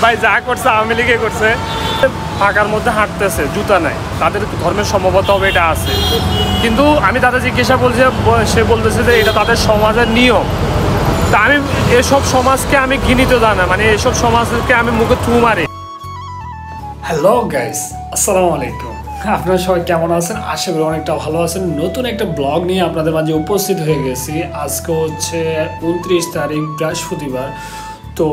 ভাই যা করছে আওয়ামী লীগে করছে। ফাঁকার মধ্যে হাঁটতেছে, জুতা নাই, তাদের ধর্মের সম্ভবত হবে এটা আছে। কিন্তু আমি তাদের জিজ্ঞাসা বলছি, সে বলতেছে যে এটা তাদের সমাজের নিয়ম। তা আমি এসব সমাজকে আমি ঘৃণিত জানা, মানে এসব সমাজকে আমি মুখে থু মারি। হ্যালো গাইস, আসসালামু আলাইকুম। আপনারা সবাই কেমন আছেন? আশা করি অনেকটা ভালো আছেন। নতুন একটা ব্লগ নিয়ে আপনাদের মাঝে উপস্থিত হয়ে গেছি। আজকে হচ্ছে 29 তারিখ, বৃহস্পতিবার। তো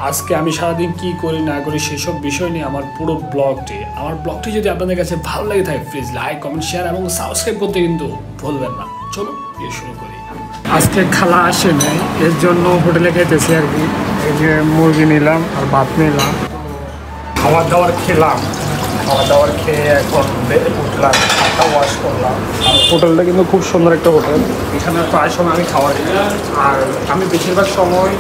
আজকে আমি সারাদিন কি করি না করি সেসব বিষয় নিয়ে আমার পুরো ব্লগটি যদি আপনাদের কাছে ভালো লেগে থাকে, প্লিজ লাইক, কমেন্ট, শেয়ার এবং সাবস্ক্রাইব করতে কিন্তু ভুলবেন না। চলো শুরু করি। আজকে খালা আসে নাই, এর জন্য হোটেলে খেতেছি আর কি। এই যে মুরগি নিলাম আর ভাত নিলাম, খাবার দাবার খেলাম। খাবার দাবার খেয়ে এখন উঠলাম, হাতটা ওয়াশ করলাম। আর হোটেলটা কিন্তু খুব সুন্দর একটা হোটেল। এখানে প্রায় সময় আমি খাবার খাই, আর আমি বেশিরভাগ সময়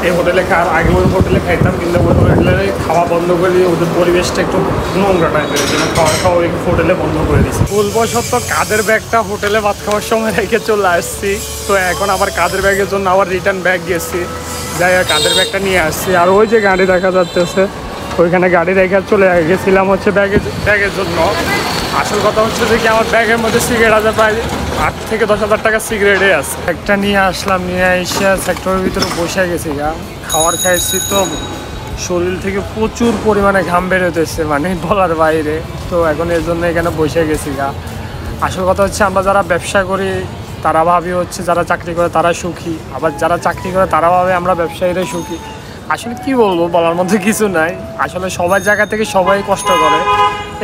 এই হোটেলে খাওয়ার আগে ওই হোটেলে খাইতাম, কিন্তু ওই হোটেলে খাওয়া বন্ধ করে দিয়ে ওদের পরিবেশটা একটু নোংরা টাইপের, জন্য খাওয়া ওই হোটেলে বন্ধ করে দিয়েছি। ভুলবশত কাঁধের ব্যাগটা হোটেলে ভাত খাওয়ার সময় রেখে চলে আসছি। তো এখন আবার কাঁধের ব্যাগের জন্য আবার রিটার্ন ব্যাগ গেছি, যাই হোক কাঁধের ব্যাগটা নিয়ে আসছি। আর ওই যে গাড়ি দেখা যাচ্ছে, ওইখানে গাড়ি রেখে চলে গেছিলাম হচ্ছে ব্যাগের জন্য। আসল কথা হচ্ছে যে কি আমার ব্যাগের মধ্যে সিগারেট আছে, প্রায় 8 থেকে 10,000 টাকা সিগারেটে আছে। একটা নিয়ে আসলাম, নিয়ে এসে সেক্টরের ভিতরে বসে গেছি গা। খাবার খাইছি তো শরীর থেকে প্রচুর পরিমাণে ঘাম বেরোতেছে, মানে বলার বাইরে। তো এখন এর জন্য এখানে বসে গেছি গা। আসল কথা হচ্ছে আমরা যারা ব্যবসা করি তারা ভাবি হচ্ছে যারা চাকরি করে তারা সুখী, আবার যারা চাকরি করে তারা ভাবে আমরা ব্যবসায়ীরা সুখী। আসলে কি বলবো, বলার মধ্যে কিছু নাই। আসলে সবার জায়গা থেকে সবাই কষ্ট করে।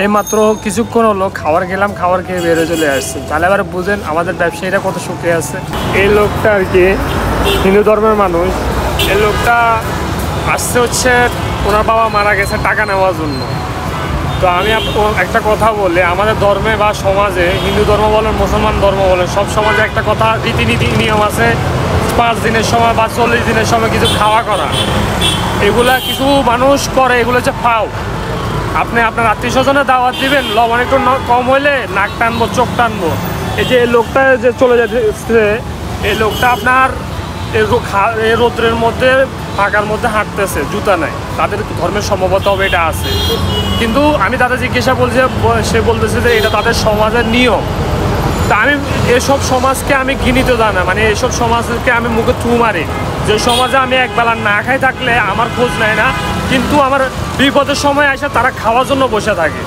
এইমাত্র কিছুক্ষণ হলো খাবার খেলাম, খাবার খেয়ে বেরো চলে আসছে। তাহলে এবার বুঝেন আমাদের ব্যবসায়ীরা কত সুখে আছে। এই লোকটা আর কি হিন্দু ধর্মের মানুষ। এই লোকটা আসছে হচ্ছে ওনার বাবা মারা গেছে টাকা নেওয়ার জন্য। তো আমি একটা কথা বলি, আমাদের ধর্মে বা সমাজে, হিন্দু ধর্ম বলেন মুসলমান ধর্ম বলেন, সব সমাজে একটা কথা রীতিনীতি নিয়ম আছে। 5 দিনের সময় বা 40 দিনের সময় কিছু খাওয়া করা, এগুলা কিছু মানুষ করে, এগুলো হচ্ছে ফাও। আপনি আপনার আত্মীয় স্বজনের দাওয়াত দিবেন, লবণ একটু কম হইলে নাক টানবো, চোখ টানবো। এই যে এই লোকটা যে চলে যাচ্ছে, এই লোকটা আপনার এই রৌদ্রের মধ্যে ফাঁকার মধ্যে হাঁটতেছে, জুতা নাই, তাদের ধর্মের সম্ভবত হবে এটা আছে। কিন্তু আমি তাদের জিজ্ঞাসা বলছি, সে বলতেছে যে এটা তাদের সমাজের নিয়ম। তা আমি এসব সমাজকে আমি ঘৃণিত জানা, মানে এসব সমাজকে আমি মুখে থু মারি। যে সমাজে আমি একবেলা না খাই থাকলে আমার খোঁজ নেয় না, কিন্তু আমার বিপদের সময় এসে তারা খাওয়ার জন্য বসে থাকে।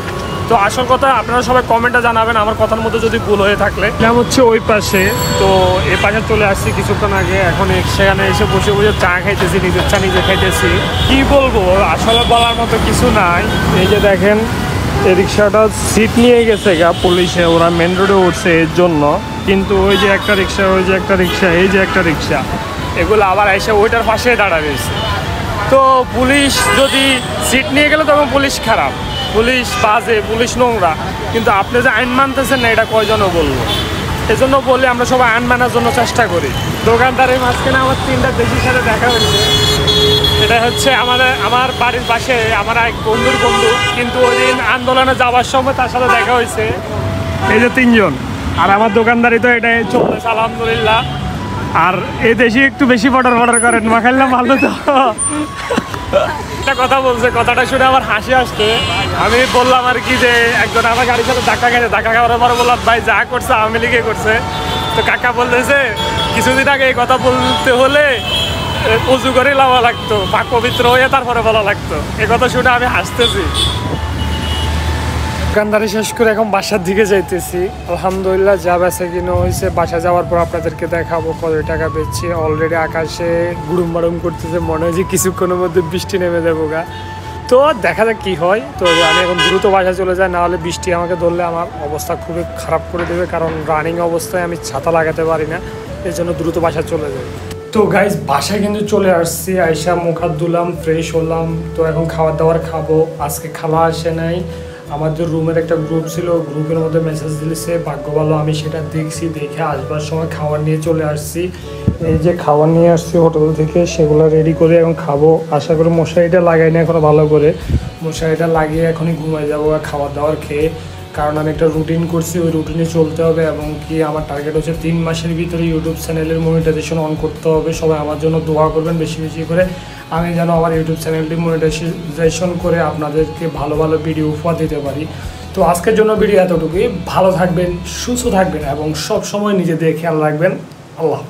তো আসল কথা আপনারা সবাই কমেন্টে জানাবেন আমার কথার মধ্যে যদি ভুল হয়ে থাকলে। এলাম হচ্ছে ওই পাশে, তো এ পাশে চলে আসছি কিছুক্ষণ আগে। এখন সেখানে এসে বসে বসে চা খাইতেছি, নিজের চা নিজে খাইতেছি। কি বলবো, আসলে বলার মতো কিছু নাই। এই যে দেখেন এই রিক্সাটা সিট নিয়ে গেছে গা পুলিশে, ওরা মেন রোডে উঠছে এর জন্য। কিন্তু ওই যে একটা রিক্সা, ওই যে একটা রিক্সা, এই যে একটা রিক্সা, এগুলো আবার এসে ওইটার পাশে দাঁড়া রয়েছে। তো পুলিশ যদি সিট নিয়ে গেলে তখন পুলিশ খারাপ, পুলিশ বাজে, পুলিশ নোংরা। কিন্তু আপনি যে আইন মানতেছেন না, এটা কয়জনও বলবো। এজন্য বলে আমরা সবাই আইন মানার জন্য চেষ্টা করি। দোকানদারের মাঝখানে আমার 3টা দেশির সাথে দেখা হয়েছে। এটা হচ্ছে আমার বাড়ির পাশে আমার এক বন্ধুর বন্ধু, কিন্তু ওই দিন আন্দোলনে যাওয়ার সময় তার সাথে দেখা হয়েছে। এই যে 3 জন। আর আমার দোকানদারি তো এটাই চলতেছে আলহামদুলিল্লাহ। আর এই দেশি একটু বেশি ফটার করেন, মাখাইলাম ভালো তো। একটা কথা বলছে, কথাটা শুনে আমার হাসি আসছে। আমি বললাম আর কি যে একজন আমার গাড়ির সাথে ধাক্কা খাওয়ার পরে বললাম ভাই যা করছে আওয়ামী লীগে করছে। তো কাকা বলতেছে কিছুদিন আগে এই কথা বলতে হলে উজু করে লাওয়া লাগতো, পাক পবিত্র হয়ে তারপরে বলা লাগতো। এ কথা শুনে আমি হাসতেছি। দোকানদারি শেষ করে এখন বাসার দিকে যাইতেছি। আলহামদুলিল্লাহ যা বেচা কিনা হয়েছে, বাসা যাওয়ার পর আপনাদেরকে দেখাবো কত টাকা বেচছি। অলরেডি আকাশে গুড়ুম বাড়ুম করতেছে, মনে হয় যে কিছুক্ষণের মধ্যে বৃষ্টি নেমে যাবো গা। তো দেখা যাক কী হয়। তো আমি এখন দ্রুত বাসায় চলে যাই, নাহলে বৃষ্টি আমাকে ধরলে আমার অবস্থা খুবই খারাপ করে দেবে, কারণ রানিং অবস্থায় আমি ছাতা লাগাতে পারি না। এর জন্য দ্রুত বাসায় চলে যাই। তো গাইজ বাসায় কিন্তু চলে আসছি, আইসা মুখ হাত ধুলাম, ফ্রেশ হলাম। তো এখন খাবার দাবার খাবো। আজকে খাওয়া আসে নাই, আমাদের রুমের একটা গ্রুপ ছিল, গ্রুপের মধ্যে মেসেজ দিয়েছে, ভাগ্য ভালো আমি সেটা দেখছি, দেখে আসবার সময় খাবার নিয়ে চলে আসছি। এই যে খাবার নিয়ে আসছি হোটেল থেকে, সেগুলো রেডি করে এখন খাবো। আশা করি মশারিটা লাগাই না এখনো ভালো করে, মশারিটা লাগিয়ে এখনই ঘুমাই যাবো খাবার দাবার খেয়ে। কারণ আমি একটা রুটিন করছি, ওই রুটিনে চলতে হবে এবং কি আমার টার্গেট হচ্ছে 3 মাসের ভিতরে ইউটিউব চ্যানেলের মনিটাইজেশন অন করতে হবে। সবাই আমার জন্য দোয়া করবেন বেশি বেশি করে, আমি যেন আমার ইউটিউব চ্যানেলটি মনিটাইজেশন করে আপনাদেরকে ভালো ভালো ভিডিও উপহার দিতে পারি। তো আজকের জন্য ভিডিও এতটুকুই। ভালো থাকবেন, সুস্থ থাকবেন এবং সব সময় নিজেদের খেয়াল রাখবেন। আল্লাহ।